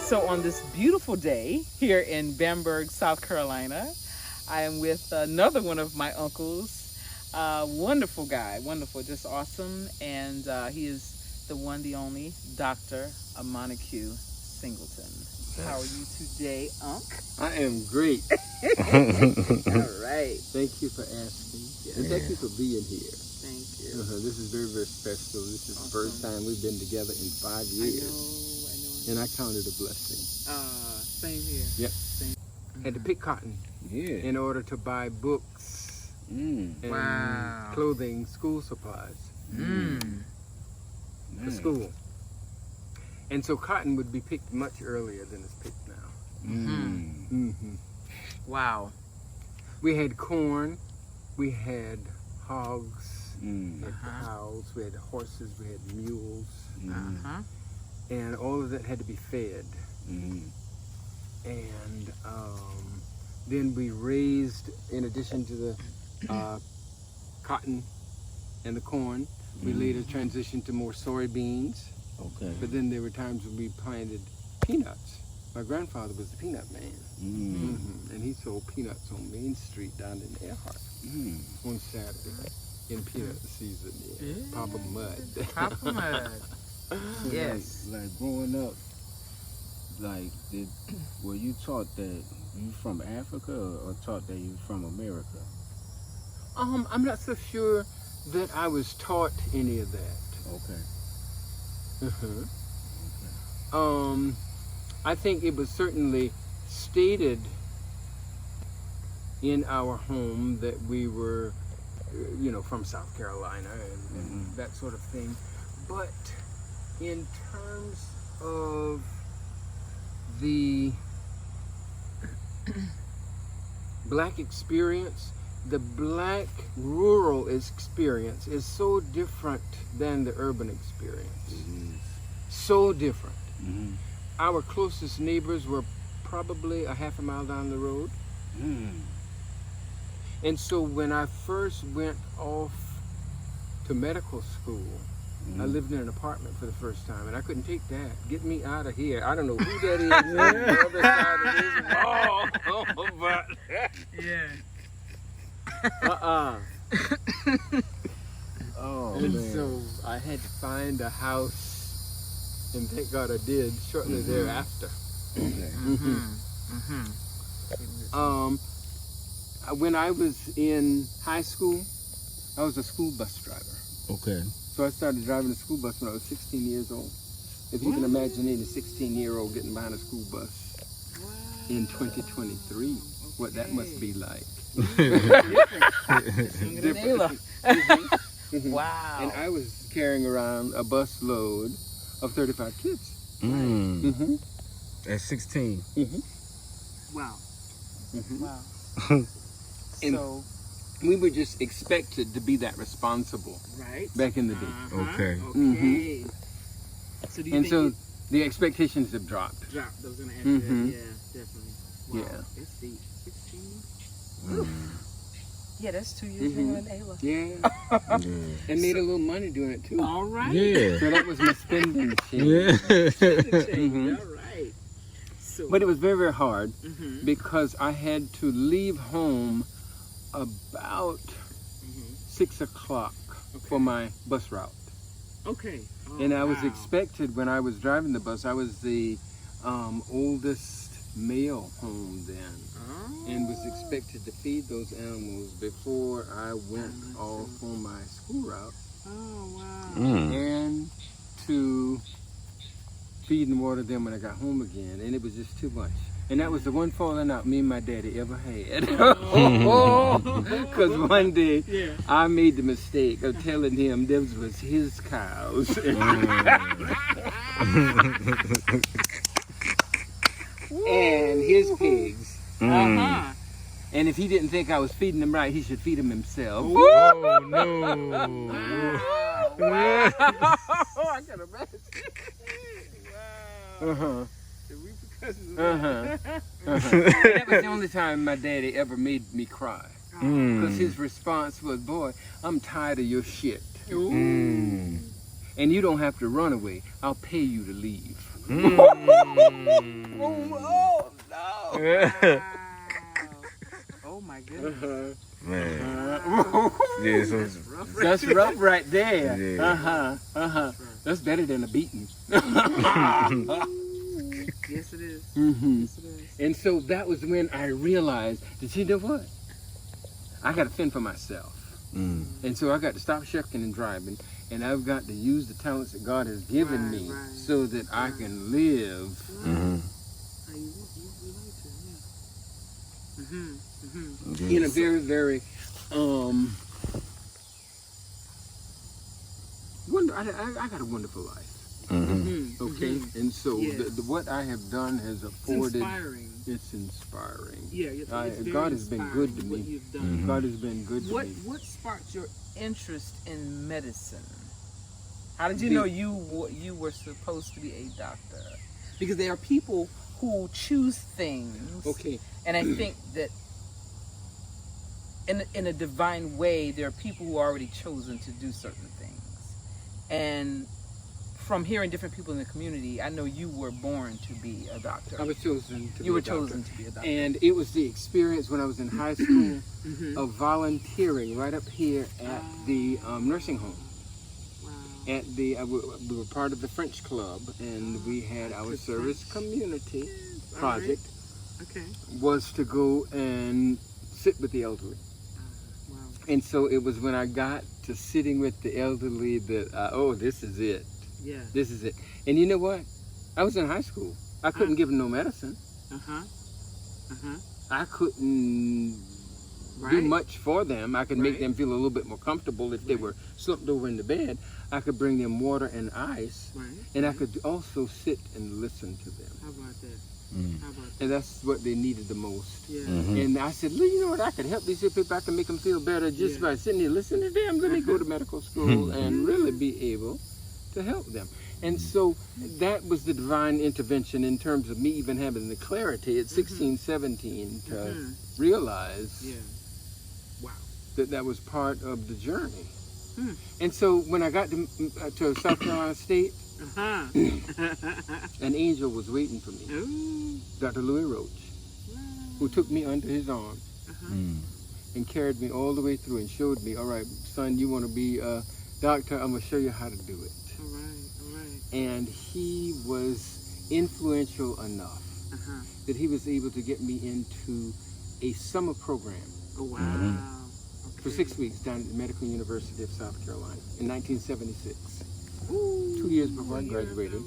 So on this beautiful day here in Bamberg, South Carolina, I am with another one of my uncles. Wonderful guy, wonderful, just awesome. And he is the one, the only, Dr. Montague Singleton. How are you today, Unc? I am great. All right. Thank you for asking. And thank you for being here. Thank you. This is very, very special. This is the first time we've been together in 5 years. I know. And I count it a blessing. Same here. Yep. Same. Had to pick cotton in order to buy books and clothing, school supplies for school. And so cotton would be picked much earlier than it's picked now. Wow. We had corn, we had hogs, we had cows, we had horses, we had mules, and all of that had to be fed. And then we raised, in addition to the cotton and the corn, we later transitioned to more soybeans. Okay. But then there were times when we planted peanuts. My grandfather was the peanut man. And he sold peanuts on Main Street down in Earhart on Saturday in peanut season. Papa Mud. Papa Mud. Yes. Like growing up, like were you taught that you from Africa or taught that you from America? I'm not so sure that I was taught any of that. Okay. I think it was certainly stated in our home that we were, from South Carolina and that sort of thing. But in terms of the black experience, the black rural experience is so different than the urban experience. So different. Our closest neighbors were probably a half a mile down the road. And so when I first went off to medical school, I lived in an apartment for the first time, and I couldn't take that. Get me out of here. I don't know who that is on the other side of this wall. But and man. so I had to find a house, and thank God I did shortly thereafter. When I was in high school, I was a school bus driver. Okay. So I started driving a school bus when I was 16 years old. If you can imagine any 16-year-old getting behind a school bus in 2023, what that must be like. Different. Wow. And I was carrying around a bus load of 35 kids. At 16. Wow. Wow. And So we were just expected to be that responsible back in the day. Okay. Okay. So do you think So the expectations have dropped. I was going to ask you that. Yeah, definitely. Wow. Yeah. It's deep. 16. Yeah, that's 2 years younger than Ayla. Yeah. And made a little money doing it too. All right. Yeah. So that was my spending change. Yeah. All right. So, But it was very, very hard because I had to leave home about 6 o'clock for my bus route. okay. Oh, And I was expected, when I was driving the bus, I was the oldest male home then, and was expected to feed those animals before I went off on my school route, and to feed and water them when I got home again, and it was just too much. And that was the one falling out me and my daddy ever had. Because one day I made the mistake of telling him those was his cows. And his pigs. And if he didn't think I was feeding them right, he should feed them himself. Oh, no. Wow. I can imagine. Wow. That was the only time my daddy ever made me cry. Because his response was, boy, I'm tired of your shit. and you don't have to run away. I'll pay you to leave. Oh no! Oh my goodness. Man. Yeah, so That's rough right there. Yeah. That's better than a beating. Yes, it is. Mm-hmm. Yes, it is. And so that was when I realized that, you know what? I got to fend for myself. And so I got to stop shucking and driving, and I've got to use the talents that God has given me so that I can live. In a very, very, I got a wonderful life. Okay, and so what I have done has afforded. It's inspiring. Yeah, it's very God has been good to what me. you've done. God has been good to me. What sparked your interest in medicine? How did you know you were supposed to be a doctor? Because there are people who choose things. Okay. And I think that in a divine way, there are people who are already chosen to do certain things. And from hearing different people in the community, I know you were born to be a doctor. I was chosen to be You were a doctor. chosen to be a doctor. And it was the experience when I was in high school of volunteering right up here at the nursing home. At the we were part of the French club, and we had our service community project was to go and sit with the elderly. And so it was when I got to sitting with the elderly that this is it. Yeah. This is it. And you know what? I was in high school. I couldn't give them no medicine. I couldn't do much for them. I could make them feel a little bit more comfortable if they were slumped over in the bed. I could bring them water and ice. And I could also sit and listen to them. How about that? How about that? And that's what they needed the most. Yeah. And I said, you know what? I could help these people. I can make them feel better just by sitting here listening to them. Let me go to medical school and really be able to help them. And so that was the divine intervention in terms of me even having the clarity at 16, 17 to realize that that was part of the journey. And so when I got to South Carolina State, an angel was waiting for me, Dr. Louis Roach, who took me under his arm and carried me all the way through and showed me, all right, son, you want to be a doctor? I'm going to show you how to do it. And he was influential enough that he was able to get me into a summer program for 6 weeks down at the Medical University of South Carolina in 1976. 2 years before I graduated.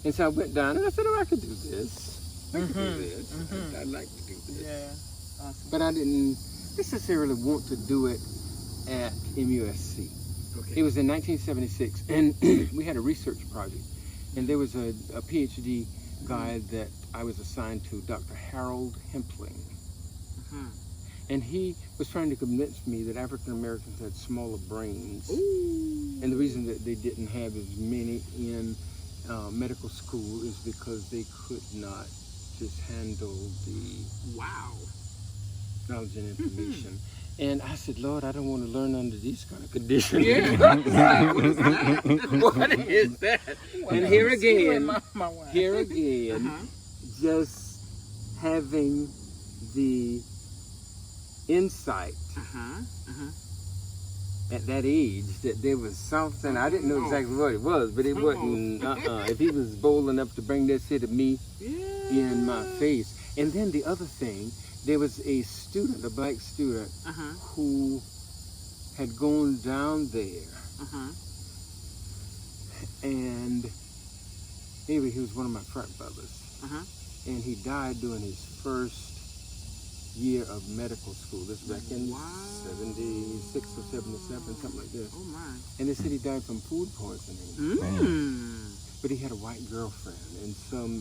And so I went down and I said, I could do this. I could do this. I'd like to do this. Yeah. Awesome. But I didn't necessarily want to do it at MUSC. It was in 1976, and we had a research project, and there was a PhD guy that I was assigned to, Dr. Harold Hempling. And he was trying to convince me that African Americans had smaller brains. And the reason that they didn't have as many in medical school is because they could not just handle the knowledge and information. And I said, Lord, I don't want to learn under these kind of conditions. What is that? And here again, just having the insight at that age that there was something, I didn't know exactly what it was, but it wasn't, if he was bold enough to bring this here to me in my face. And then the other thing, there was a student, a black student, who had gone down there. And anyway, he was one of my frat brothers. And he died during his first year of medical school. This back in 76 or 77, something like this. And they said he died from food poisoning. But he had a white girlfriend, and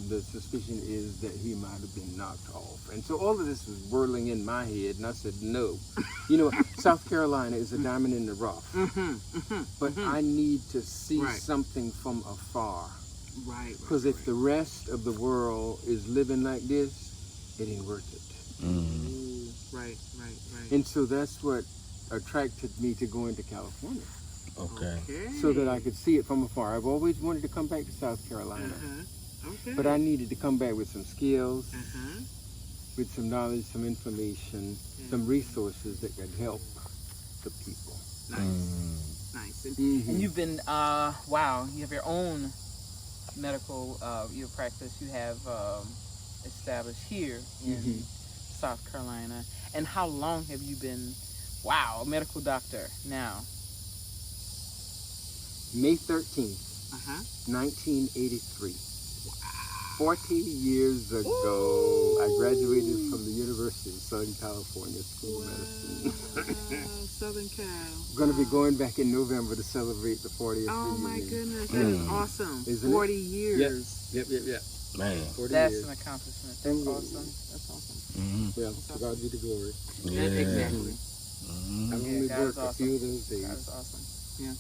the suspicion is that he might have been knocked off. And so all of this was whirling in my head, and I said, no. You know, South Carolina is a diamond in the rough. But I need to see something from afar. Because if the rest of the world is living like this, it ain't worth it. And so that's what attracted me to going to California. Okay. so that I could see it from afar. I've always wanted to come back to South Carolina, Okay. but I needed to come back with some skills, Uh-huh. with some knowledge, some information, some resources that could help the people. Nice. Nice. And, Mhm. and you've been, wow, you have your own medical your practice you have established here in South Carolina. And how long have you been, wow, a medical doctor now? May 13th, 1983. 40 years ago, I graduated from the University of Southern California School of Medicine. Southern Cal. Going to be going back in November to celebrate the 40th Oh reunion. my goodness, that is awesome. Isn't it? 40 years. Yep. Man. 40 That's years. an accomplishment. That's awesome. That's awesome. Well, to God be the glory. Yeah. Exactly. I've only God is worked a awesome. few of those days. God is awesome. Yeah.